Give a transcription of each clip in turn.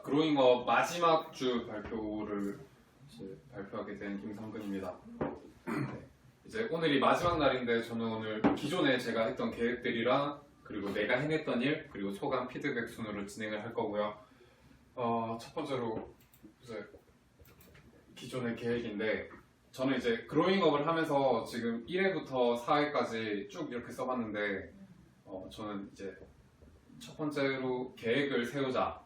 그로잉업 마지막 주 발표를 이제 발표하게 된 김성근입니다. 네, 이제 오늘이 마지막 날인데 저는 오늘 기존에 제가 했던 계획들이랑 그리고 내가 해냈던 일 그리고 소감 피드백 순으로 진행을 할 거고요. 첫 번째로 이제 기존의 계획인데 저는 이제 그로잉업을 하면서 지금 1회부터 4회까지 쭉 이렇게 써봤는데 저는 이제 첫 번째로 계획을 세우자,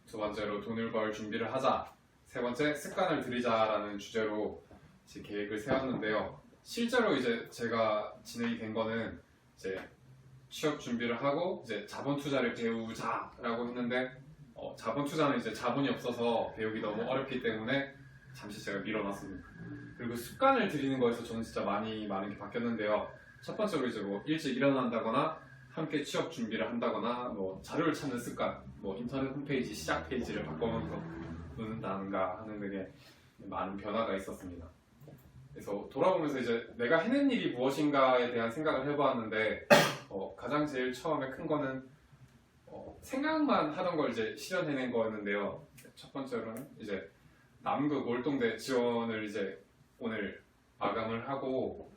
두 번째로 돈을 벌 준비를 하자, 세 번째 습관을 들이자라는 주제로 제 계획을 세웠는데요. 실제로 이제 제가 진행이 된 거는 이제 취업 준비를 하고 이제 자본 투자를 배우자라고 했는데 자본 투자는 이제 자본이 없어서 배우기 너무 어렵기 때문에 잠시 제가 밀어놨습니다. 그리고 습관을 들이는 거에서 저는 진짜 많은 게 바뀌었는데요. 첫 번째로 이제 뭐 일찍 일어난다거나 함께 취업 준비를 한다거나 뭐 자료를 찾는 습관, 뭐 인터넷 홈페이지 시작 페이지를 바꿔놓는 놓는다든가 하는 되게 많은 변화가 있었습니다. 그래서 돌아보면서 이제 내가 해낸 일이 무엇인가에 대한 생각을 해보았는데 가장 제일 처음에 큰 거는 생각만 하던 걸 이제 실현해낸 거였는데요. 첫 번째로는 이제 남극 월동대 지원을 이제 오늘 마감을 하고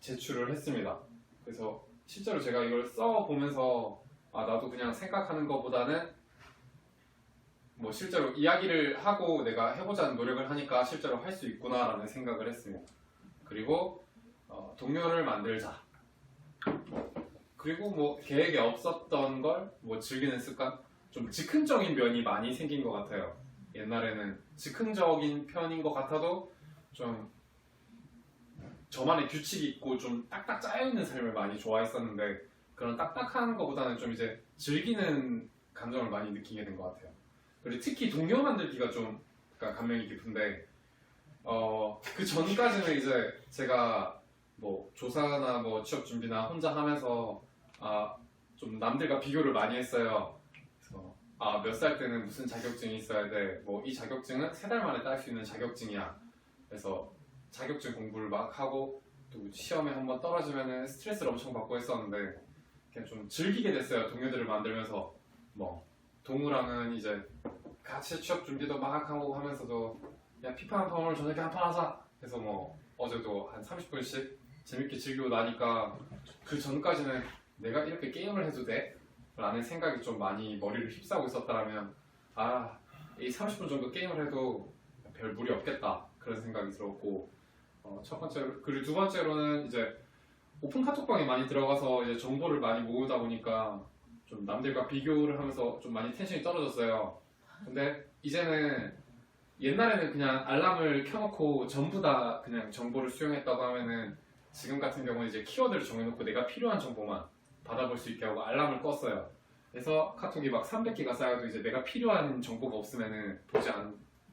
제출을 했습니다. 그래서 실제로 제가 이걸 써보면서 나도 그냥 생각하는 것보다는 뭐 실제로 이야기를 하고 내가 해보자는 노력을 하니까 실제로 할 수 있구나라는 생각을 했습니다. 그리고 동료를 만들자. 그리고 뭐 계획에 없었던 걸 뭐 즐기는 습관, 좀 즉흥적인 면이 많이 생긴 것 같아요. 옛날에는 즉흥적인 편인 것 같아도 좀 저만의 규칙이 있고 좀 딱딱 짜여있는 삶을 많이 좋아했었는데 그런 딱딱한 것보다는 좀 이제 즐기는 감정을 많이 느끼게 된 것 같아요. 그리고 특히 동료 만들기가 좀 감명이 깊은데 그 전까지는 이제 제가 뭐 조사나 뭐 취업 준비나 혼자 하면서 좀 남들과 비교를 많이 했어요. 그래서 몇 살 때는 무슨 자격증이 있어야 돼. 뭐 이 자격증은 3달 만에 딸 수 있는 자격증이야. 그래서 자격증 공부를 막 하고 또 시험에 한번 떨어지면은 스트레스를 엄청 받고 했었는데 그냥 좀 즐기게 됐어요. 동료들을 만들면서 뭐 동우랑은 이제 같이 취업 준비도 막 하고 하면서도 야 피파 한 판 오늘 저녁에 한 판 하자. 그래서 뭐 어제도 한 30분씩 재밌게 즐기고 나니까 그 전까지는 내가 이렇게 게임을 해도 돼? 라는 생각이 좀 많이 머리를 휩싸고 있었다면 이 30분 정도 게임을 해도 별 무리 없겠다 그런 생각이 들었고 첫 번째로 그리고 두 번째로는 이제 오픈 카톡방에 많이 들어가서 이제 정보를 많이 모으다 보니까 좀 남들과 비교를 하면서 좀 많이 텐션이 떨어졌어요. 근데 이제는 옛날에는 그냥 알람을 켜놓고 전부 다 그냥 정보를 수용했다고 하면은 지금 같은 경우는 이제 키워드를 정해놓고 내가 필요한 정보만 받아볼 수 있게 하고 알람을 껐어요. 그래서 카톡이 막 300개가 쌓여도 이제 내가 필요한 정보가 없으면은 보지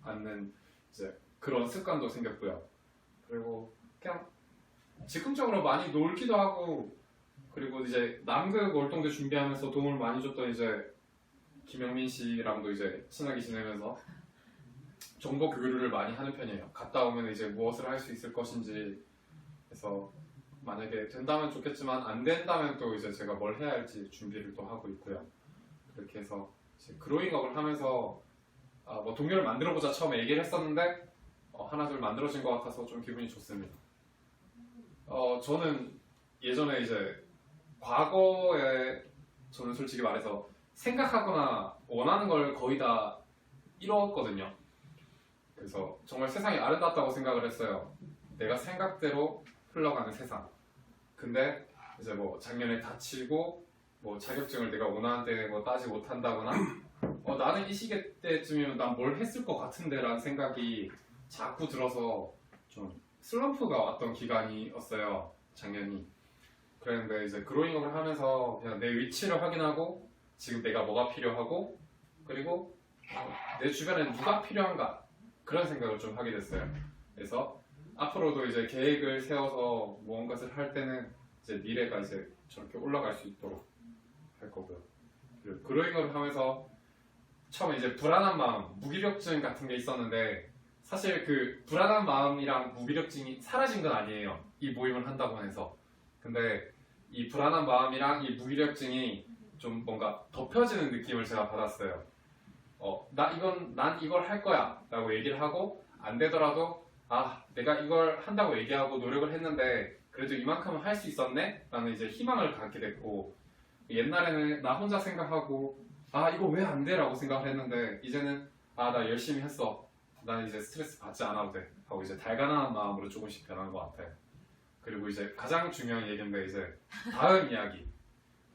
않는 이제 그런 습관도 생겼고요. 그리고 그냥 즉흥적으로 많이 놀기도 하고 그리고 이제 남극 월동대 준비하면서 도움을 많이 줬던 이제 김영민 씨랑도 이제 친하게 지내면서 정보 교류를 많이 하는 편이에요. 갔다 오면 이제 무엇을 할 수 있을 것인지 그래서 만약에 된다면 좋겠지만 안 된다면 또 이제 제가 뭘 해야 할지 준비를 또 하고 있고요. 그렇게 해서 그로잉업을 하면서 뭐 동료를 만들어보자 처음에 얘기를 했었는데 하나 둘 만들어진 것 같아서 좀 기분이 좋습니다. 저는 예전에 이제 과거에 저는 솔직히 말해서 생각하거나 원하는 걸 거의 다 이뤘거든요. 그래서 정말 세상이 아름답다고 생각을 했어요. 내가 생각대로 흘러가는 세상. 근데 이제 뭐 작년에 다치고 뭐 자격증을 내가 원하는 때 뭐 따지 못한다거나 나는 이 시기 때쯤이면 난 뭘 했을 것 같은데 라는 생각이 자꾸 들어서 좀 슬럼프가 왔던 기간이었어요. 작년이. 그랬는데 이제 그로잉업을 하면서 그냥 내 위치를 확인하고 지금 내가 뭐가 필요하고 그리고 내 주변에 누가 필요한가 그런 생각을 좀 하게 됐어요. 그래서 앞으로도 이제 계획을 세워서 무언가를 할 때는 이제 미래가 이제 저렇게 올라갈 수 있도록 할 거고요. 그리고 그로잉업을 하면서 처음에 이제 불안한 마음, 무기력증 같은 게 있었는데 사실 그 불안한 마음이랑 무기력증이 사라진 건 아니에요. 이 모임을 한다고 해서. 근데 이 불안한 마음이랑 이 무기력증이 좀 뭔가 덮여지는 느낌을 제가 받았어요. 난 이걸 할 거야 라고 얘기를 하고 안 되더라도 내가 이걸 한다고 얘기하고 노력을 했는데 그래도 이만큼은 할 수 있었네? 라는 이제 희망을 갖게 됐고 옛날에는 나 혼자 생각하고 이거 왜 안 돼? 라고 생각을 했는데 이제는 나 열심히 했어. 난 이제 스트레스 받지 않아도 돼. 하고 이제 달가나한 마음으로 조금씩 변한 것 같아요. 그리고 이제 가장 중요한 얘기인데 이제 다음 이야기.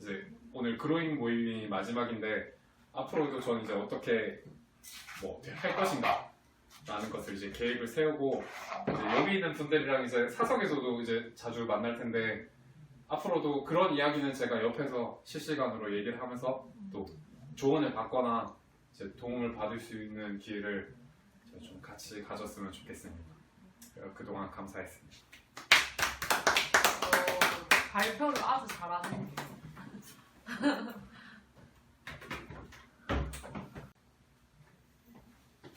이제 오늘 그로잉 모임이 마지막인데 앞으로도 저는 이제 어떻게 할 것인가 라는 것을 이제 계획을 세우고 이제 여기 있는 분들이랑 이제 사석에서도 이제 자주 만날 텐데 앞으로도 그런 이야기는 제가 옆에서 실시간으로 얘기를 하면서 또 조언을 받거나 이제 도움을 받을 수 있는 기회를 좀 같이 가졌으면 좋겠습니다. 그동안 감사했습니다. 발표를 아주 잘하시네요.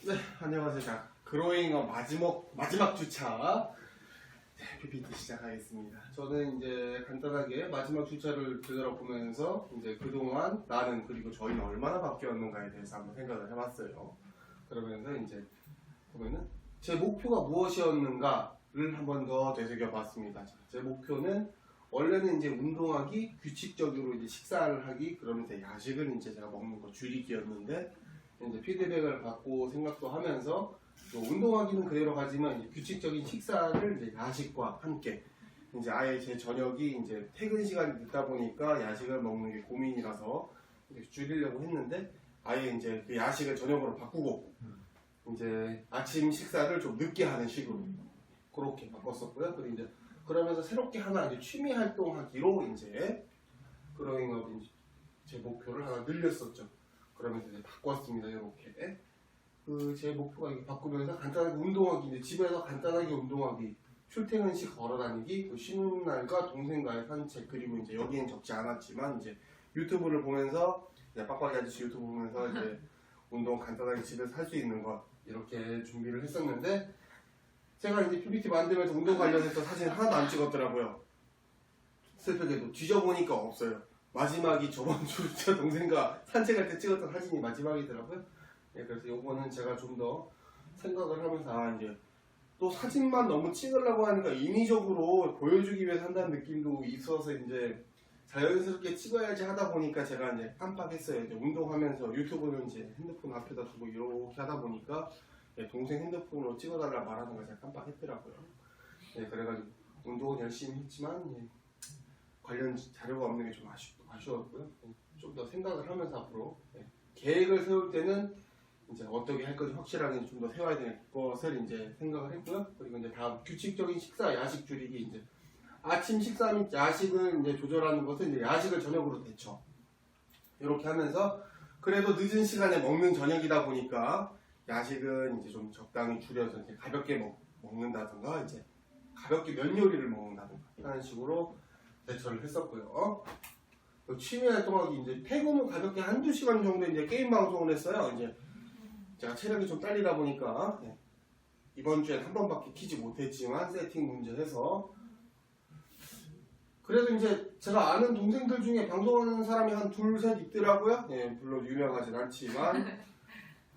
네, 안녕하세요. 자, 그로잉어 마지막 주차 PPT 시작하겠습니다. 저는 이제 간단하게 마지막 주차를 되돌아보면서 이제 그동안 나는 그리고 저희는 얼마나 바뀌었는가에 대해서 한번 생각을 해봤어요. 그러면서 이제 보면은 제 목표가 무엇이었는가를 한번 더 되새겨봤습니다. 제 목표는 원래는 이제 운동하기, 규칙적으로 이제 식사를 하기, 그러면서 야식은 이제 제가 먹는 거 줄이기였는데 이제 피드백을 받고 생각도 하면서 또 운동하기는 그대로 가지만 이제 규칙적인 식사를 이제 야식과 함께 이제 아예 제 저녁이 이제 퇴근 시간이 늦다 보니까 야식을 먹는 게 고민이라서 이제 줄이려고 했는데 아예 이제 그 야식을 저녁으로 바꾸고 이제 아침 식사를 좀 늦게 하는 식으로 그렇게 바꿨었고요. 그리고 이제 그러면서 새롭게 하나 이제 취미 활동하기로 이제 그로잉업 제 목표를 하나 늘렸었죠. 그러면서 이제 바꿨습니다. 이렇게 제 목표가 이렇게 바꾸면서 간단하게 운동하기, 이제 집에서 간단하게 운동하기, 출퇴근 시 걸어다니기, 또 쉬는 날과 동생과의 산책, 그리고 이제 여기엔 적지 않았지만 이제 유튜브를 보면서 이제 빡빡이 아저씨 유튜브 보면서 이제 운동 간단하게 집에서 할 수 있는 것 이렇게 준비를 했었는데 제가 이제 PPT 만들면서 운동 관련해서 사진 하나도 안 찍었더라고요. 슬프게도 뒤져보니까 없어요. 마지막이 저번 주 제 동생과 산책할 때 찍었던 사진이 마지막이더라고요. 네, 그래서 요거는 제가 좀 더 생각을 하면서 이제 또 사진만 너무 찍으려고 하니까 인위적으로 보여주기 위해서 한다는 느낌도 있어서 이제 자연스럽게 찍어야지 하다 보니까 제가 이제 깜빡했어요. 이제 운동하면서 유튜브는 이제 핸드폰 앞에다 두고 이렇게 하다 보니까 동생 핸드폰으로 찍어달라 말하는 걸 제가 깜빡했더라고요. 네, 그래가지고 운동은 열심히 했지만 관련 자료가 없는 게 좀 아쉬웠고요. 좀 더 생각을 하면서 앞으로 계획을 세울 때는 이제 어떻게 할 건지 확실하게 좀 더 세워야 될 것을 이제 생각을 했고요. 그리고 이제 다음 규칙적인 식사, 야식 줄이기 이제 아침 식사 및 야식을 이제 조절하는 것은 이제 야식을 저녁으로 대처 이렇게 하면서 그래도 늦은 시간에 먹는 저녁이다 보니까 야식은 이제 좀 적당히 줄여서 이제 가볍게 먹는다든가 이제 가볍게 면 요리를 먹는다든가 하는 식으로 대처를 했었고요. 취미 활동하기 이제 퇴근 후 가볍게 한두 시간 정도 이제 게임 방송을 했어요. 이제 제가 체력이 좀 딸리다 보니까 이번 주엔 한 번밖에 키지 못했지만 세팅 문제 해서 그래도 이제 제가 아는 동생들 중에 방송하는 사람이 한 둘, 셋 있더라고요. 물론 유명하진 않지만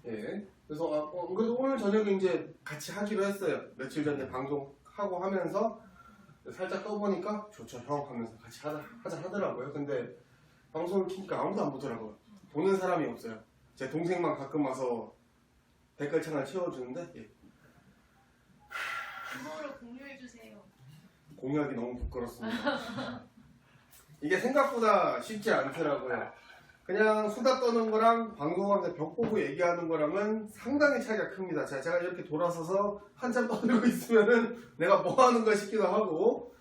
그래서 그래서 오늘 저녁에 이제 같이 하기로 했어요. 며칠 전에 방송하고 하면서 살짝 떠보니까 좋죠 형 하면서 같이 하자 하더라고요. 근데 방송을 키니까 아무도 안 보더라고요. 보는 사람이 없어요. 제 동생만 가끔 와서 댓글창을 채워주는데 그거를 공유해주세요. 공유하기 너무 부끄럽습니다. 이게 생각보다 쉽지 않더라고요. 그냥 수다 떠는 거랑 방송하면서 벽 보고 얘기하는 거랑은 상당히 차이가 큽니다. 제가 이렇게 돌아서서 한참 떠들고 있으면은 내가 뭐 하는 거야 싶기도 하고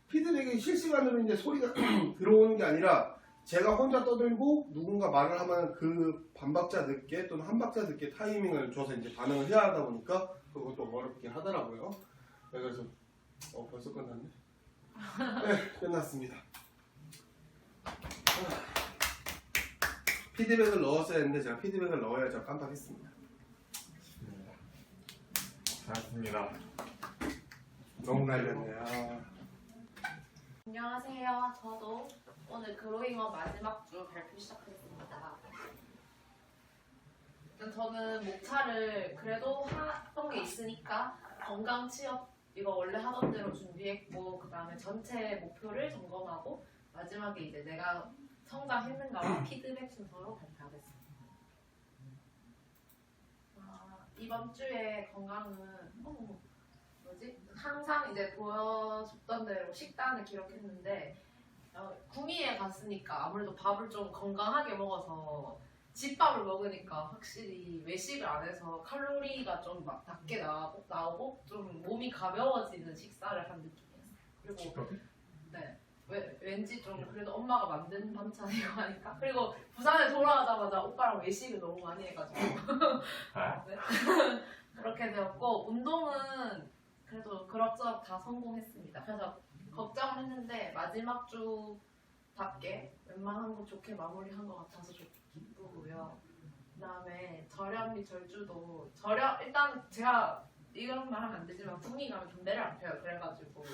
피드백이 실시간으로 이제 소리가 들어오는 게 아니라 제가 혼자 떠들고 누군가 말을 하면 그 반박자 늦게 또는 한 박자 늦게 타이밍을 줘서 이제 반응을 해야 하다 보니까 그것도 어렵게 하더라고요. 그래서 벌써 끝났네. 네, 끝났습니다. 피드백을 넣었어야 했는데 제가 피드백을 넣어야 제가 깜빡했습니다. 잘했습니다. 너무 날렸네요. 안녕하세요. 저도 오늘 그로잉업 마지막 주 발표 시작했습니다. 일단 저는 목차를 그래도 하던 게 있으니까 건강 취업 이거 원래 하던 대로 준비했고 그 다음에 전체 목표를 점검하고 마지막에 이제 내가 성장했는가와 피드백 순서로 발표하겠습니다. 이번 주에 건강은 항상 이제 보여줬던 대로 식단을 기록했는데 구미에 갔으니까 아무래도 밥을 좀 건강하게 먹어서 집밥을 먹으니까 확실히 외식을 안 해서 칼로리가 좀 막 낮게 나오고 좀 몸이 가벼워지는 식사를 한 느낌이었어요. 그리고 네, 왠지 좀 그래도 엄마가 만든 반찬이고 하니까 그리고 부산에 돌아가자마자 오빠랑 외식을 너무 많이 해가지고 네. 그렇게 되었고 운동은 그래도 그럭저럭 다 성공했습니다. 그래서 걱정을 했는데 마지막 주답게 웬만한 거 좋게 마무리한 것 같아서 좀 기쁘고요. 그다음에 절연 및 절주도 일단 제가 이런 말 하면 안 되지만 구미 가면 담배를 안 펴요. 그래가지고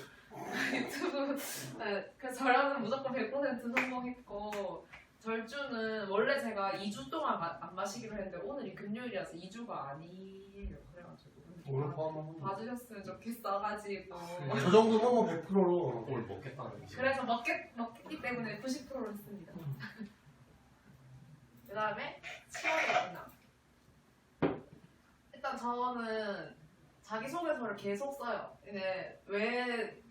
유튜브 그 절연은 무조건 100% 성공했고 절주는 원래 제가 2주 동안 안 마시기로 했는데 오늘이 금요일이라서 2주가 아니에요. 그래가지고 오늘 포함하면 봐주셨으면 좋겠어가지고 저 정도면 뭐 100%로 뭘 먹겠다는 거지. 그래서 먹기 때문에 90%로 했습니다. 그 다음에 치열이구나. 일단 저는 자기소개서를 계속 써요. 근데 왜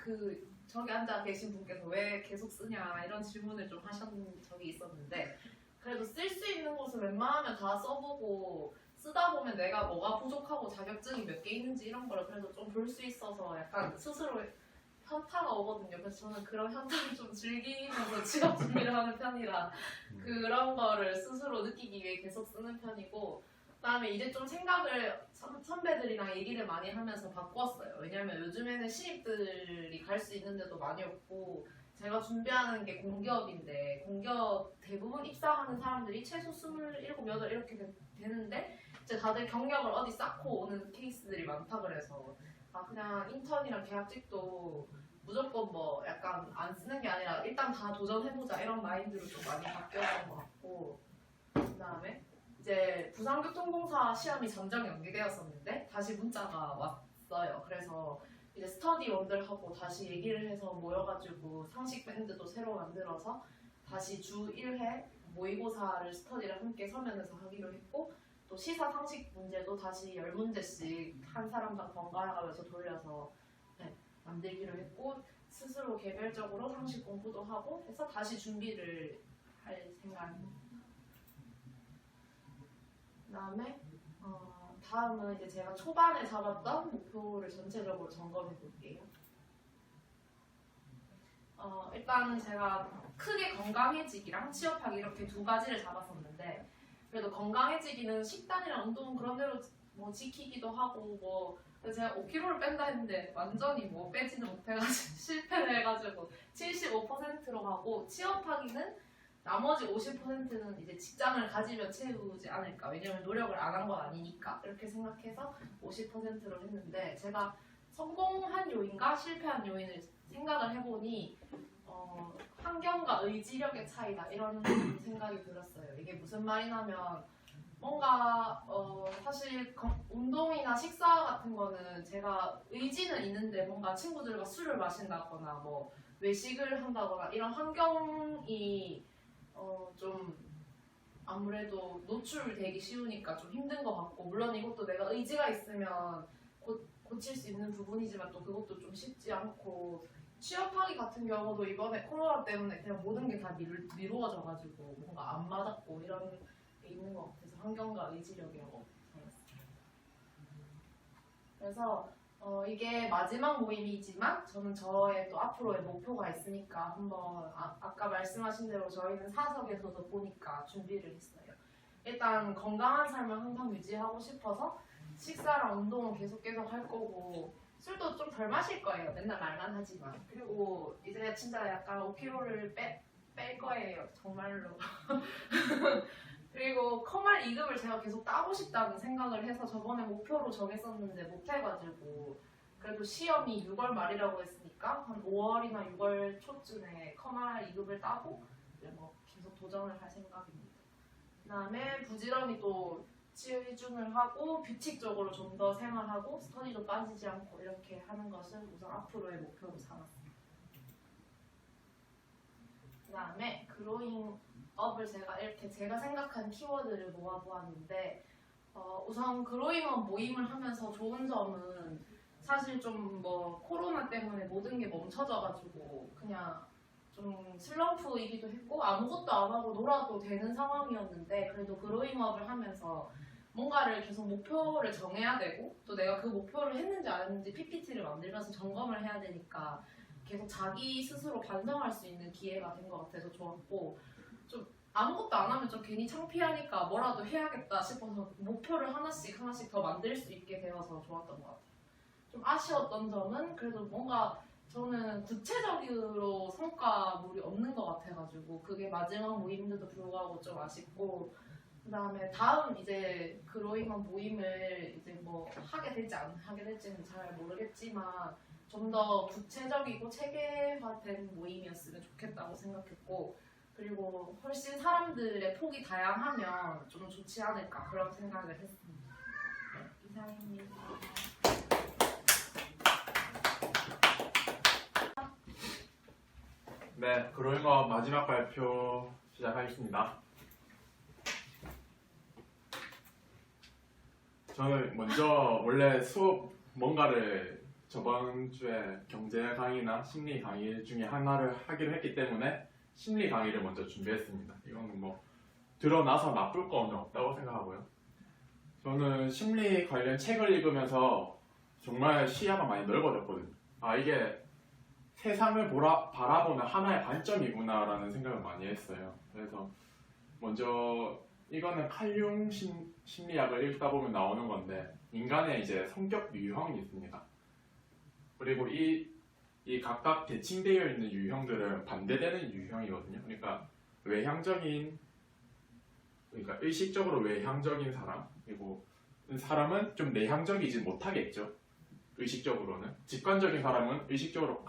저기 앉아 계신 분께서 왜 계속 쓰냐 이런 질문을 좀 하셨던 적이 있었는데 그래도 쓸 수 있는 곳을 웬만하면 다 써보고 쓰다 보면 내가 뭐가 부족하고 자격증이 몇 개 있는지 이런 거를 그래도 좀 볼 수 있어서 약간 스스로 현타가 오거든요. 그래서 저는 그런 현타를 좀 즐기면서 취업 준비를 하는 편이라 그런 거를 스스로 느끼기 위해 계속 쓰는 편이고 그다음에 이제 좀 생각을 선배들이랑 얘기를 많이 하면서 바꿨어요. 왜냐면 요즘에는 신입들이 갈 수 있는 데도 많이 없고 제가 준비하는 게 공기업인데 공기업 대부분 입사하는 사람들이 최소 27, 8 이렇게 되는데 이제 다들 경력을 어디 쌓고 오는 케이스들이 많다 그래서 그냥 인턴이랑 계약직도 무조건 뭐 약간 안 쓰는 게 아니라 일단 다 도전해보자 이런 마인드로 좀 많이 바뀌었던 것 같고 그다음에 이제 부산교통공사 시험이 잠정 연기되었었는데 다시 문자가 왔어요. 그래서 이제 스터디원들하고 다시 얘기를 해서 모여가지고 상식 밴드도 새로 만들어서 다시 주 1회 모의고사를 스터디를 함께 서면에서 하기로 했고 또 시사 상식 문제도 다시 10문제씩 한 사람당 번갈아 가면서 돌려서 만들기로 했고 스스로 개별적으로 상식 공부도 하고 해서 다시 준비를 할 생각입니다. 그다음에 다음은 이제 제가 초반에 잡았던 목표를 전체적으로 점검해 볼게요. 일단 제가 크게 건강해지기랑 취업하기 이렇게 두 가지를 잡았었는데 그래도 건강해지기는 식단이랑 운동 그런 대로 뭐 지키기도 하고 뭐 제가 5kg를 뺀다 했는데 완전히 뭐 빼지는 못해가지고 실패를 해가지고 75%로 하고 취업하기는 나머지 50%는 이제 직장을 가지면 채우지 않을까. 왜냐면 노력을 안 한 건 아니니까. 이렇게 생각해서 50%로 했는데 제가 성공한 요인과 실패한 요인을 생각을 해보니 환경과 의지력의 차이다 이런 생각이 들었어요. 이게 무슨 말이냐면 뭔가 사실 운동이나 식사 같은 거는 제가 의지는 있는데 뭔가 친구들과 술을 마신다거나 뭐 외식을 한다거나 이런 환경이 좀 아무래도 노출되기 쉬우니까 좀 힘든 것 같고 물론 이것도 내가 의지가 있으면 고칠 수 있는 부분이지만 또 그것도 좀 쉽지 않고 취업하기 같은 경우도 이번에 코로나 때문에 그냥 모든 게 다 미루어져가지고 뭔가 안 맞았고 이런 게 있는 것 같아서 환경과 의지력이라고 생각했어요. 그래서 이게 마지막 모임이지만 저는 저의 또 앞으로의 목표가 있으니까 한번 아까 말씀하신 대로 저희는 사석에서도 보니까 준비를 했어요. 일단 건강한 삶을 항상 유지하고 싶어서 식사랑 운동은 계속 할 거고 술도 좀 덜 마실 거예요. 맨날 말만 하지만. 그리고 이제 진짜 약간 5kg를 뺄 거예요. 정말로. 그리고 커말 2급을 제가 계속 따고 싶다는 생각을 해서 저번에 목표로 정했었는데 못해가지고 그래도 시험이 6월 말이라고 했으니까 한 5월이나 6월 초쯤에 커말 2급을 따고 이제 뭐 계속 도전을 할 생각입니다. 그 다음에 부지런히 또 치의중을 하고 규칙적으로 좀 더 생활하고 스터디도 빠지지 않고 이렇게 하는 것을 우선 앞으로의 목표로 삼았습니다. 그 다음에 그로잉업을 제가 생각한 키워드를 모아보았는데 우선 그로잉업 모임을 하면서 좋은 점은 사실 좀 뭐 코로나 때문에 모든 게 멈춰져가지고 그냥 좀 슬럼프이기도 했고 아무것도 안 하고 놀아도 되는 상황이었는데 그래도 그로잉업을 하면서 뭔가를 계속 목표를 정해야 되고 또 내가 그 목표를 했는지 안 했는지 PPT를 만들면서 점검을 해야 되니까 계속 자기 스스로 반성할 수 있는 기회가 된 것 같아서 좋았고 좀 아무것도 안 하면 좀 괜히 창피하니까 뭐라도 해야겠다 싶어서 목표를 하나씩 더 만들 수 있게 되어서 좋았던 것 같아요. 좀 아쉬웠던 점은 그래도 뭔가 저는 구체적으로 성과물이 없는 것 같아가지고 그게 마지막 모임인데도 불구하고 좀 아쉽고 그 다음에 다음 이제 그로잉업 모임을 이제 뭐 하게 될지 안 하게 될지는 잘 모르겠지만 좀 더 구체적이고 체계화된 모임이었으면 좋겠다고 생각했고 그리고 훨씬 사람들의 폭이 다양하면 좀 좋지 않을까 그런 생각을 했습니다. 네, 이상입니다. 네, 그로잉업 마지막 발표 시작하겠습니다. 저는 먼저 원래 수업 뭔가를 저번 주에 경제 강의나 심리 강의 중에 하나를 하기로 했기 때문에 심리 강의를 먼저 준비했습니다. 이거는 뭐 드러나서 나쁠 거는 없다고 생각하고요. 저는 심리 관련 책을 읽으면서 정말 시야가 많이 넓어졌거든요. 아, 이게 세상을 바라보는 하나의 관점이구나라는 생각을 많이 했어요. 그래서 먼저 이거는 칼융 심리학을 읽다 보면 나오는 건데 인간의 이제 성격 유형이 있습니다. 그리고 이 각각 대칭되어 있는 유형들은 반대되는 유형이거든요. 그러니까 의식적으로 외향적인 사람, 그리고 사람은 좀 내향적이지 못하겠죠. 의식적으로는. 직관적인 사람은 의식적으로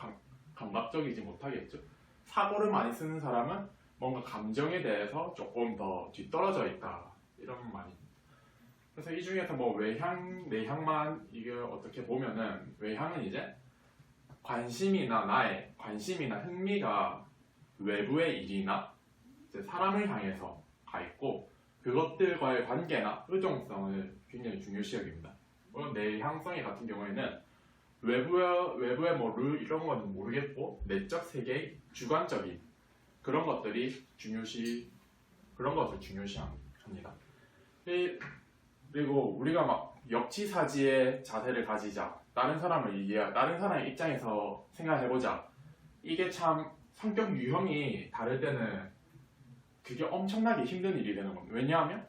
감각적이지 못하겠죠. 사고를 많이 쓰는 사람은 뭔가 감정에 대해서 조금 더 뒤떨어져 있다. 이런 말입니다. 그래서 이 중에서 뭐 외향, 내향만 이게 어떻게 보면은 외향은 이제 나의 관심이나 흥미가 외부의 일이나 이제 사람을 향해서 가 있고 그것들과의 관계나 의존성을 굉장히 중요시 여깁니다. 물론 내향성이 같은 경우에는 외부의 뭐 룰 이런 거는 모르겠고 내적 세계의 주관적인 그런 것을 중요시합니다. 그리고 우리가 막 역지사지의 자세를 가지자, 다른 사람의 입장에서 생각해보자. 이게 참 성격 유형이 다를 때는 그게 엄청나게 힘든 일이 되는 겁니다. 왜냐하면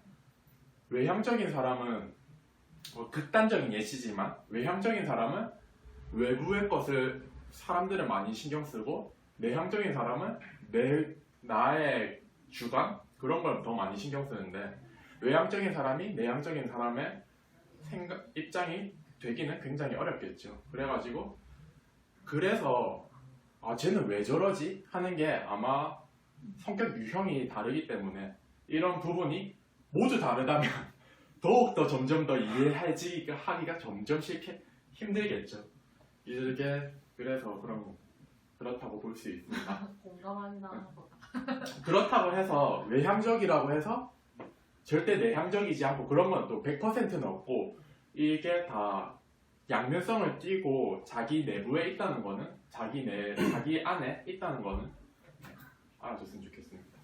외향적인 사람은 극단적인 예시지만 외향적인 사람은 외부의 것을 사람들은 많이 신경 쓰고 내향적인 사람은 나의 주관 그런 걸 더 많이 신경 쓰는데 외향적인 사람이 내향적인 사람의 입장이 되기는 굉장히 어렵겠죠. 그래서 쟤는 왜 저러지? 하는 게 아마 성격 유형이 다르기 때문에 이런 부분이 모두 다르다면 더욱더 점점 더 하기가 점점 힘들겠죠. 그래서 그렇다고 볼 수 있습니다. 공감한다. 그렇다고 해서 외향적이라고 해서 절대 내향적이지 않고 그런 건 또 100%는 없고 이게 다 양면성을 띠고 자기 내부에 있다는 거는 자기 안에 있다는 거는 알아줬으면 좋겠습니다.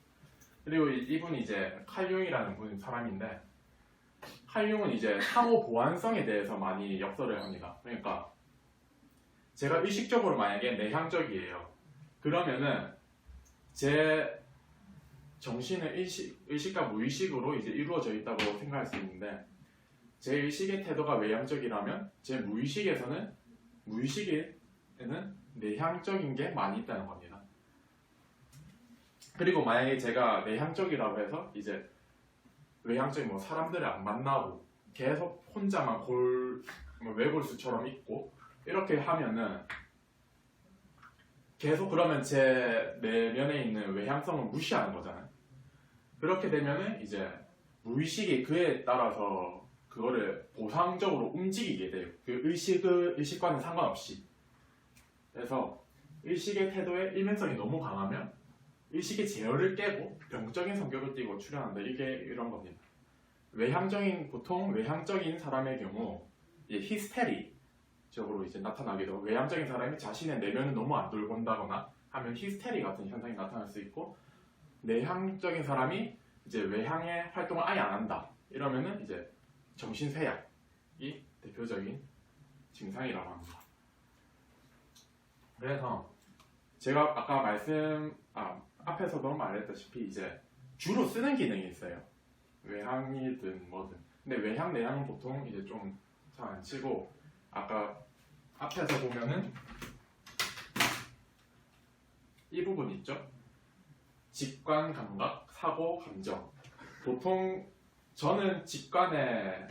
그리고 이분이 이제 칼융이라는 사람인데 칼융은 이제 상호 보완성에 대해서 많이 역설을 합니다. 그러니까 제가 의식적으로 만약에 내향적이에요. 그러면은 제 정신은 의식과 무의식으로 이제 이루어져 있다고 생각할 수 있는데 제 의식의 태도가 외향적이라면 제 무의식에는 내향적인 게 많이 있다는 겁니다. 그리고 만약에 제가 내향적이라고 해서 이제 외향적인 뭐 사람들을 안 만나고 계속 혼자만 외골수처럼 있고 이렇게 하면은 계속 그러면 제 내면에 있는 외향성을 무시하는 거잖아요. 그렇게 되면은 이제 무의식이 그에 따라서 그거를 보상적으로 움직이게 돼요. 그 의식과는 상관없이. 그래서 의식의 태도에 일면성이 너무 강하면 의식의 제어를 깨고 병적인 성격을 띠고 출현한다. 이게 이런 겁니다. 보통 외향적인 사람의 경우 이제 히스테리적으로 이제 나타나기도, 외향적인 사람이 자신의 내면을 너무 안 돌본다거나 하면 히스테리 같은 현상이 나타날 수 있고, 내향적인 사람이 이제 외향의 활동을 아예 안 한다. 이러면은 이제 정신쇠약이 대표적인 증상이라고 합니다. 그래서 제가 아까 앞에서도 말했다시피 이제 주로 쓰는 기능이 있어요. 외향이든 뭐든. 근데 외향, 내향은 보통 이제 좀 잘 안 치고, 아까 앞에서 보면은 이 부분 있죠? 직관, 감각, 사고, 감정. 보통 저는 직관의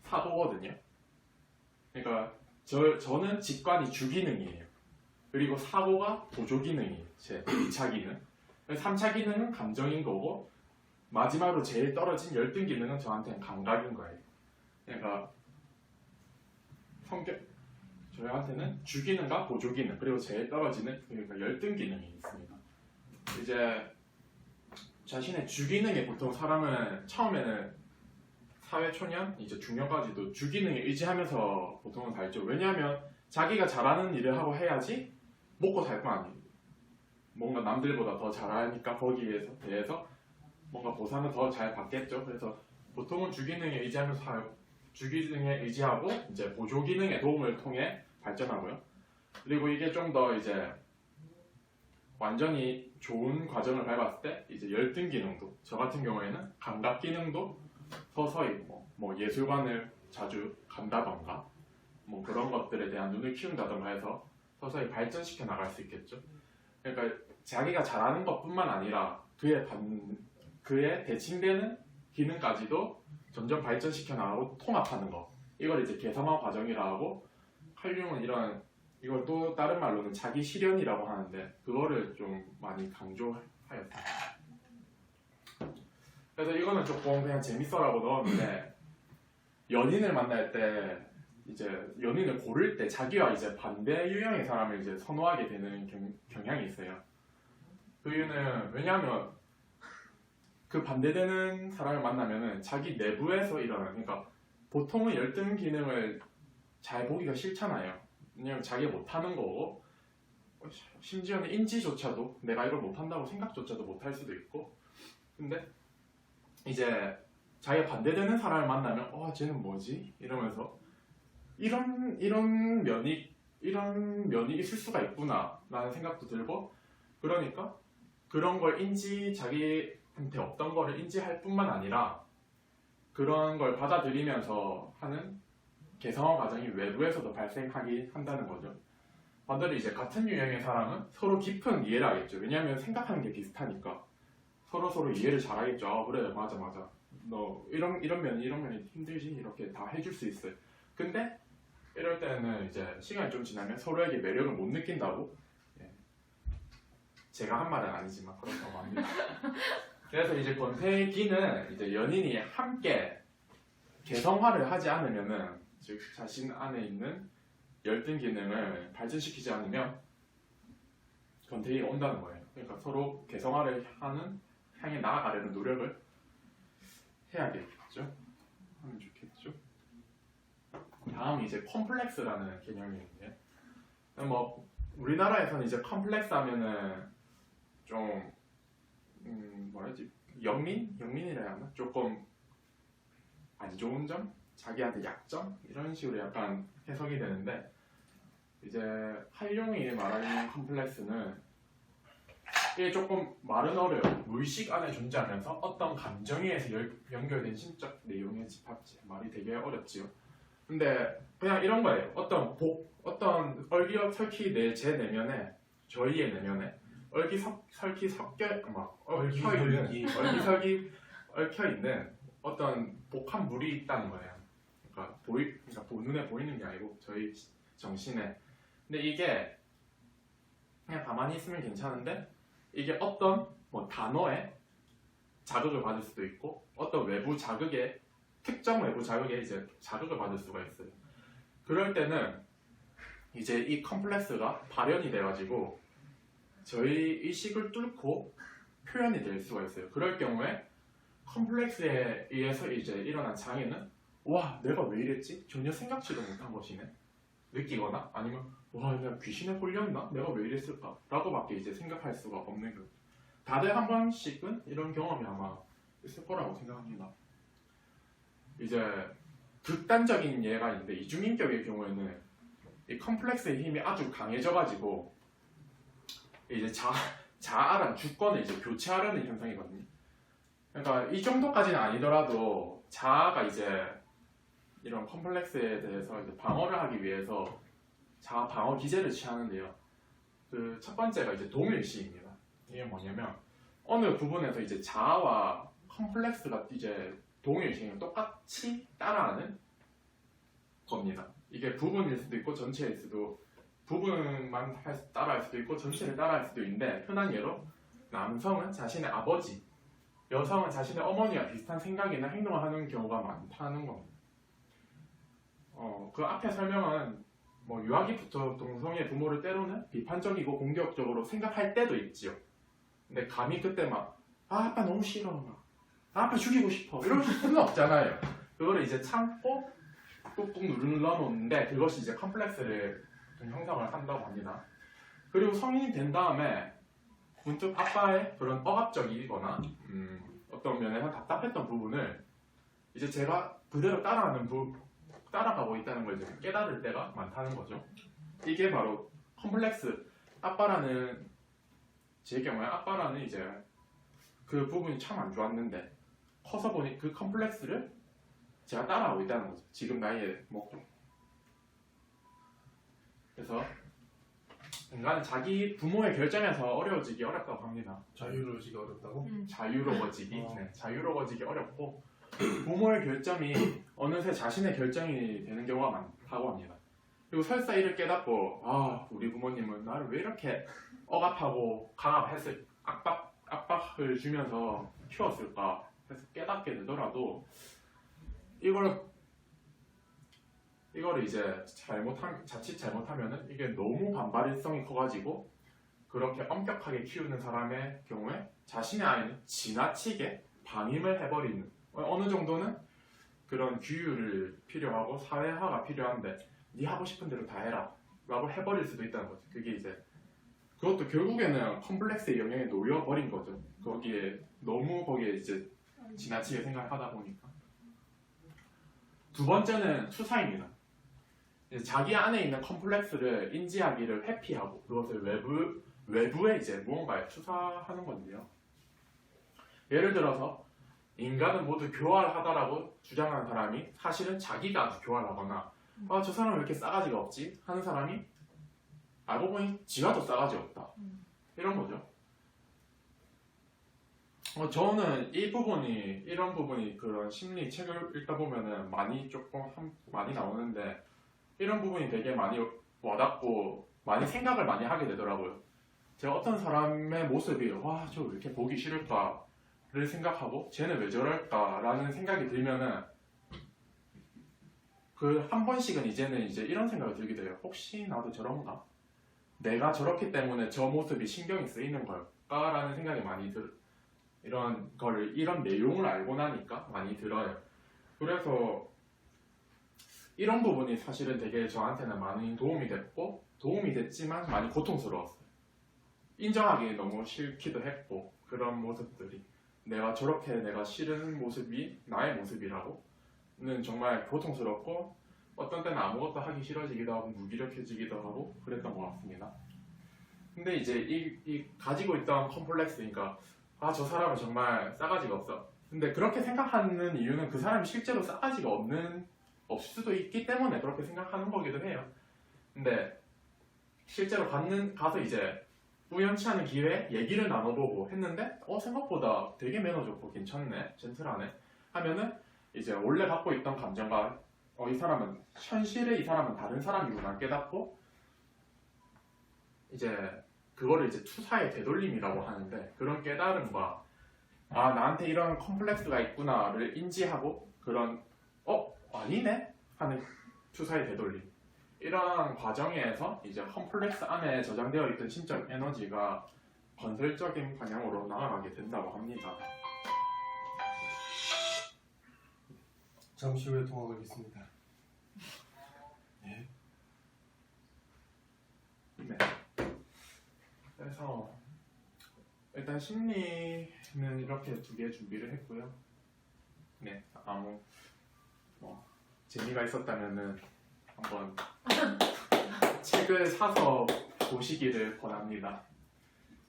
사고거든요. 그러니까 저는 직관이 주기능이에요. 그리고 사고가 보조기능이에요. 제 2차 기능. 3차 기능은 감정인 거고, 마지막으로 제일 떨어진 열등기능은 저한테는 감각인 거예요. 그러니까 저희한테는 주기능과 보조기능, 그리고 제일 떨어지는 그러니까 열등기능이 있습니다. 이제 자신의 주기능에 보통 사람은 처음에는 사회 초년, 이제 중년까지도 주기능에 의지하면서 보통은 살죠. 왜냐하면 자기가 잘하는 일을 하고 해야지 먹고 살 거 아니에요. 뭔가 남들보다 더 잘하니까 거기에 대해서 뭔가 보상을 더 잘 받겠죠. 그래서 보통은 주기능에 의지하면서 살고, 주기능에 의지하고 이제 보조기능의 도움을 통해 발전하고요. 그리고 이게 좀 더 이제 완전히 좋은 과정을 밟았을 때 이제 열등 기능도, 저 같은 경우에는 감각 기능도 서서히 뭐 예술관을 자주 간다던가 뭐 그런 것들에 대한 눈을 키운다던가 해서 서서히 발전시켜 나갈 수 있겠죠. 그러니까 자기가 잘하는 것뿐만 아니라 그에 대칭되는 기능까지도 점점 발전시켜 나가고 통합하는 거. 이걸 이제 개성화 과정이라 하고, 칼륨은 이걸 또 다른 말로는 자기 실현이라고 하는데, 그거를 좀 많이 강조하였다. 그래서 이거는 조금 그냥 재밌어라고 넣었는데, 연인을 만날 때 이제 연인을 고를 때 자기와 이제 반대 유형의 사람을 이제 선호하게 되는 경향이 있어요. 그 이유는 왜냐하면 그 반대되는 사람을 만나면은 자기 내부에서 일어나는, 그러니까 보통은 열등 기능을 잘 보기가 싫잖아요. 왜냐면 자기가 못하는 거고, 심지어는 인지조차도 내가 이걸 못한다고 생각조차도 못할 수도 있고. 근데 이제 자기가 반대되는 사람을 만나면 쟤는 뭐지? 이러면서 이런 면이 있을 수가 있구나 라는 생각도 들고, 그러니까 그런 걸 자기한테 없던 거를 인지할 뿐만 아니라 그런 걸 받아들이면서 하는 개성화 과정이 외부에서도 발생하긴 한다는 거죠. 반대로 이제 같은 유형의 사람은 서로 깊은 이해를 하겠죠. 왜냐하면 생각하는 게 비슷하니까 서로 이해를 잘 하겠죠. 그래, 맞아. 너 이런 면이 힘들지? 이렇게 다 해줄 수 있어요. 근데 이럴 때는 이제 시간이 좀 지나면 서로에게 매력을 못 느낀다고, 제가 한 말은 아니지만 그렇다고 합니다. 그래서 이제 권태기는 이제 연인이 함께 개성화를 하지 않으면은, 즉 자신 안에 있는 열등 기능을 발전시키지 않으면 권태기가 온다는 거예요. 그러니까 서로 개성화를 향해 나아가려는 노력을 해야겠죠. 하면 좋겠죠. 다음 이제 컴플렉스라는 개념이 있는데, 우리나라에서는 이제 컴플렉스 하면은 좀 영민이라 해야 하나? 조금 안 좋은 점? 자기한테 약점? 이런 식으로 약간 해석이 되는데, 이제 한룡이 말하는 컴플렉스는 이게 조금 말은 어려요. 무의식 안에 존재하면서 어떤 감정에 의해서 연결된 심적 내용의 집합체. 말이 되게 어렵지요. 근데 그냥 이런 거예요. 어떤 얼기설키 제 내면에, 저희의 내면에 얼기설키 얽혀 있는 어떤 복합 물이 있다는 거예요. 그러니까 눈에 보이는 게 아니고 저희 정신에. 근데 이게 그냥 가만히 있으면 괜찮은데, 이게 어떤 단어에 자극을 받을 수도 있고 어떤 외부 자극에 특정 외부 자극에 이제 자극을 받을 수가 있어요. 그럴 때는 이제 이 컴플렉스가 발현이 돼가지고 저희 의식을 뚫고 표현이 될 수가 있어요. 그럴 경우에 컴플렉스에 의해서 이제 일어난 장애는 와 내가 왜 이랬지? 전혀 생각지도 못한 것이네 느끼거나 아니면 와 내가 귀신에 홀렸나? 내가 왜 이랬을까? 라고밖에 이제 생각할 수가 없는 거예요. 다들 한 번씩은 이런 경험이 아마 있을 거라고 생각합니다. 이제 극단적인 예가 있는데 이중인격의 경우에는 이 컴플렉스의 힘이 아주 강해져가지고 이제 자아랑 주권을 이제 교체하려는 현상이거든요. 그러니까 이 정도까지는 아니더라도 자아가 이제 이런 컴플렉스에 대해서 이제 방어를 하기 위해서 자아 방어 기제를 취하는데요. 그 첫 번째가 이제 동일시입니다. 이게 뭐냐면 어느 부분에서 이제 자아와 컴플렉스가 이제 동일시를 똑같이 따라하는 겁니다. 이게 부분일 수도 있고 전체일 수도 부분만 따라할 수도 있고 전체를 따라할 수도 있는데 흔한 예로 남성은 자신의 아버지, 여성은 자신의 어머니와 비슷한 생각이나 행동을 하는 경우가 많다는 겁니다. 그 앞에 설명은 뭐 유아기부터 동성애 부모를 때로는 비판적이고 공격적으로 생각할 때도 있지요. 근데 감히 그때 막 아빠 너무 싫어, 막 아빠 죽이고 싶어 이럴 수는 없잖아요. 그거를 이제 참고 꾹꾹 눌러놓는데 그것이 이제 컴플렉스를 형성을 한다고 합니다. 그리고 성인이 된 다음에 문득 아빠의 그런 억압적이거나 어떤 면에서 답답했던 부분을 이제 제가 그대로 따라가고 있다는 걸 이제 깨달을 때가 많다는 거죠. 이게 바로 컴플렉스 아빠라는 제 경우에 아빠라는 이제 그 부분이 참 안 좋았는데 커서 보니 그 컴플렉스를 제가 따라하고 있다는 거죠. 지금 나이에 먹고. 그래서 인간은 자기 부모의 결정에서 어려워지기 어렵다고 합니다. 자유로워지기 어렵다고? 자유로워지기, 네, 자유로워지기 어렵고 부모의 결정이 어느새 자신의 결정이 되는 경우가 많다고 합니다. 그리고 설사 이를 깨닫고 아 우리 부모님은 나를 왜 이렇게 억압하고 압박을 주면서 키웠을까 해서 깨닫게 되더라도 이거를 이제 자칫 잘못하면은 이게 너무 반발성이 커가지고 그렇게 엄격하게 키우는 사람의 경우에 자신의 아이는 지나치게 방임을 해버리는 어느 정도는 그런 규율을 필요하고 사회화가 필요한데 네 하고 싶은 대로 다 해라 라고 해버릴 수도 있다는 거죠. 그게 이제 그것도 결국에는 컴플렉스의 영향에 놓여버린 거죠. 거기에 이제 지나치게 생각하다 보니까. 두 번째는 투사입니다. 자기 안에 있는 컴플렉스를 인지하기를 회피하고 그것을 외부에 이제 무언가에 투사하는 건데요. 예를 들어서 인간은 모두 교활하다라고 주장하는 사람이 사실은 자기가 아주 교활하거나 아, 저 사람은 왜 이렇게 싸가지가 없지? 하는 사람이 알고 보니 지가 더 싸가지 없다. 이런 거죠. 저는 이런 부분이 그런 심리 책을 읽다 보면은 많이 나오는데 이런 부분이 되게 많이 와닿고 많이 생각을 많이 하게 되더라고요. 제가 어떤 사람의 모습이 와, 저 왜 이렇게 보기 싫을까를 생각하고 쟤는 왜 저럴까라는 생각이 들면은 그 한 번씩은 이제는 이제 이런 생각이 들게 돼요. 혹시 나도 저런가? 내가 저렇기 때문에 저 모습이 신경이 쓰이는 걸까라는 생각이 많이 이런 내용을 알고 나니까 많이 들어요. 그래서 이런 부분이 사실은 되게 저한테는 많이 도움이 됐지만 많이 고통스러웠어요. 인정하기 너무 싫기도 했고 그런 모습들이 내가 싫은 모습이 나의 모습이라고는 정말 고통스럽고 어떤 때는 아무것도 하기 싫어지기도 하고 무기력해지기도 하고 그랬던 것 같습니다. 근데 이제 이 가지고 있던 컴플렉스니까 아, 저 사람은 정말 싸가지가 없어. 근데 그렇게 생각하는 이유는 그 사람이 실제로 싸가지가 없을 수도 있기 때문에 그렇게 생각하는 거기도 해요. 근데 실제로 가서 이제 우연치 않은 기회에 얘기를 나눠보고 했는데 생각보다 되게 매너 좋고 괜찮네, 젠틀하네 하면은 이제 원래 갖고 있던 감정과 현실에 이 사람은 다른 사람이구나 깨닫고 이제 그거를 이제 투사의 되돌림이라고 하는데 그런 깨달음과 아 나한테 이런 컴플렉스가 있구나를 인지하고 그런 아니네 하는 투사의 되돌림 이런 과정에서 이제 컴플렉스 안에 저장되어 있던 심적 에너지가 건설적인 방향으로 나아가게 된다고 합니다. 잠시 후에 통화 걸겠습니다. 네. 네. 그래서 일단 심리는 이렇게 두 개 준비를 했고요. 네, 아무 뭐 재미가 있었다면은 한번 책을 사서 보시기를 권합니다.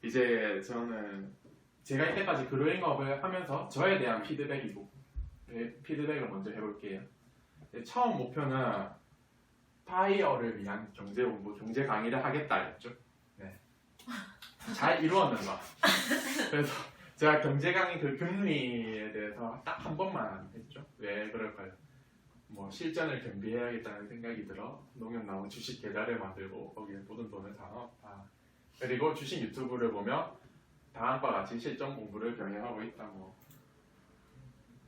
이제 저는 제가 이때까지 그로잉업을 하면서 저에 대한 피드백을 먼저 해볼게요. 처음 목표는 파이어를 위한 경제 공부, 경제 강의를 하겠다였죠. 네. 잘 이루었는가? 그래서 제가 경제 강의 그 금리에 대해서 딱 한 번만 했죠. 왜 그럴까요? 뭐 실전을 겸비해야겠다는 생각이 들어 농협 나온 주식 계좌를 만들고 거기에 모든 돈을 다 넣었다. 그리고 주식 유튜브를 보며 다음과 같이 실전 공부를 병행하고 있다.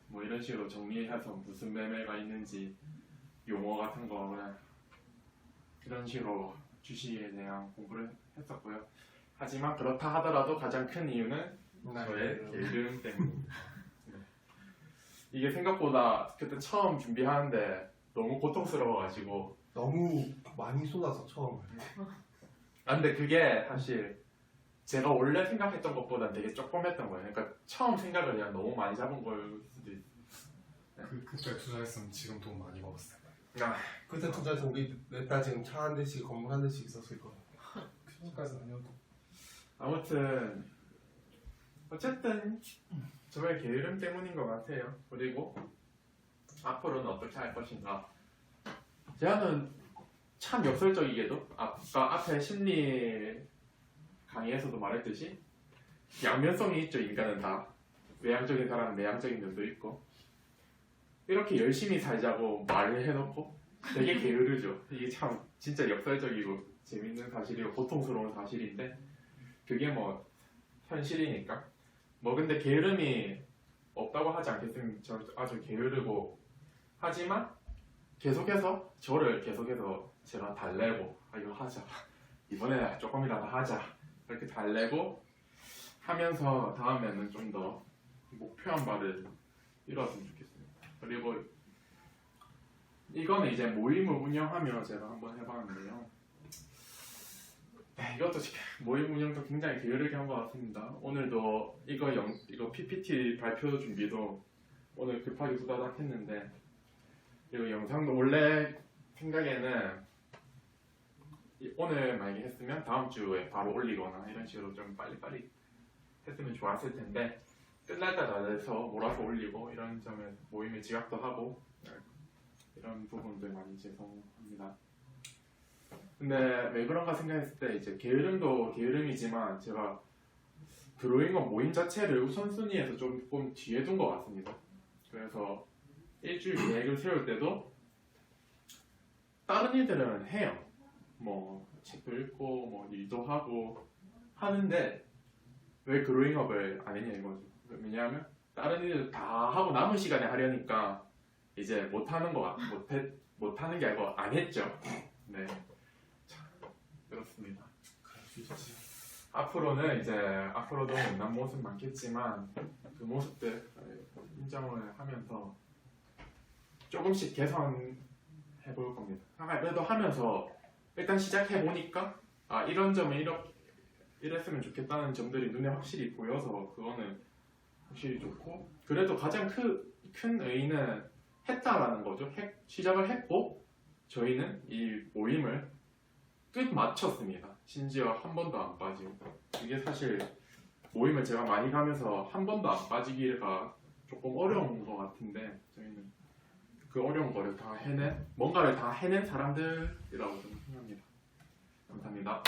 뭐 이런 식으로 정리해서 무슨 매매가 있는지 용어 같은 거는 이런 식으로 주식에 대한 공부를 했었고요. 하지만 그렇다 하더라도 가장 큰 이유는 저의 게으름 때문입니다. 네. 이게 생각보다 그때 처음 준비하는데 너무 고통스러워가지고 너무 많이 쏟아서 처음. 근데 그게 사실 제가 원래 생각했던 것보다 되게 조금 했던 거예요. 그러니까 처음 생각을 그냥 너무 많이 잡은 걸 수도 있어요. 그때 투자했으면 지금 돈 많이 벌었어요. 그때 투자해서 우리 넷 다 지금 차 한 대씩 건물 한 대씩 있었을 거야. 그 정도까지는 아니어도. 아무튼 어쨌든 저의 게으름 때문인 것 같아요. 그리고 앞으로는 어떻게 할 것인가. 제가는 참 역설적이게도 아까 앞에 심리 강의에서도 말했듯이 양면성이 있죠. 인간은 다 외향적인 사람은 내향적인 면도 있고 이렇게 열심히 살자고 말을 해놓고 되게 게으르죠. 이게 참 진짜 역설적이고 재밌는 사실이고 고통스러운 사실인데 그게 뭐 현실이니까 뭐 근데 게으름이 없다고 하지 않겠습니까? 저 아주 게으르고 하지만 계속해서 제가 달래고 이거 하자 이번에 조금이라도 하자 이렇게 달래고 하면서 다음에는 좀 더 목표한 바를 이뤘으면 좋겠습니다. 그리고 이거는 이제 모임을 운영하며 제가 한번 해봤는데요. 이것도 모임 운영도 굉장히 게으르게 한 것 같습니다. 오늘도 이거 PPT 발표 준비도 오늘 급하게 후다닥 했는데 이거 영상도 원래 생각에는 오늘 만약에 했으면 다음 주에 바로 올리거나 이런 식으로 좀 빨리빨리 했으면 좋았을 텐데 끝날 때 다 돼서 몰아서 올리고 이런 점에 모임에 지각도 하고 이런 부분들 많이 죄송합니다. 근데 왜 그런가 생각했을 때 이제 게으름도 게으름이지만 제가 드로잉업 모임 자체를 우선순위에서 조금 뒤에 둔 것 같습니다. 그래서 일주일 계획을 세울 때도 다른 일들은 해요. 뭐 책도 읽고 뭐 일도 하고 하는데 왜 드로잉업을 안 했냐 이거죠. 왜냐하면 다른 일을 다 하고 남은 시간에 하려니까 이제 못하는 게 아니고 안 했죠. 네, 자, 그렇습니다. 앞으로는 이제 앞으로도 못난 모습 많겠지만 그 모습들 인정을 하면서 조금씩 개선해 볼 겁니다. 그래도 하면서 일단 시작해 보니까 이런 점에 이랬으면 좋겠다는 점들이 눈에 확실히 보여서 그거는 확실히 좋고 그래도 가장 큰 의의는 했다라는 거죠. 시작을 했고 저희는 이 모임을 끝 마쳤습니다. 심지어 한 번도 안 빠지고 이게 사실 모임을 제가 많이 가면서 한 번도 안 빠지기가 조금 어려운 것 같은데 저희는 그 어려운 거를 뭔가를 다 해낸 사람들이라고 저는 생각합니다. 감사합니다.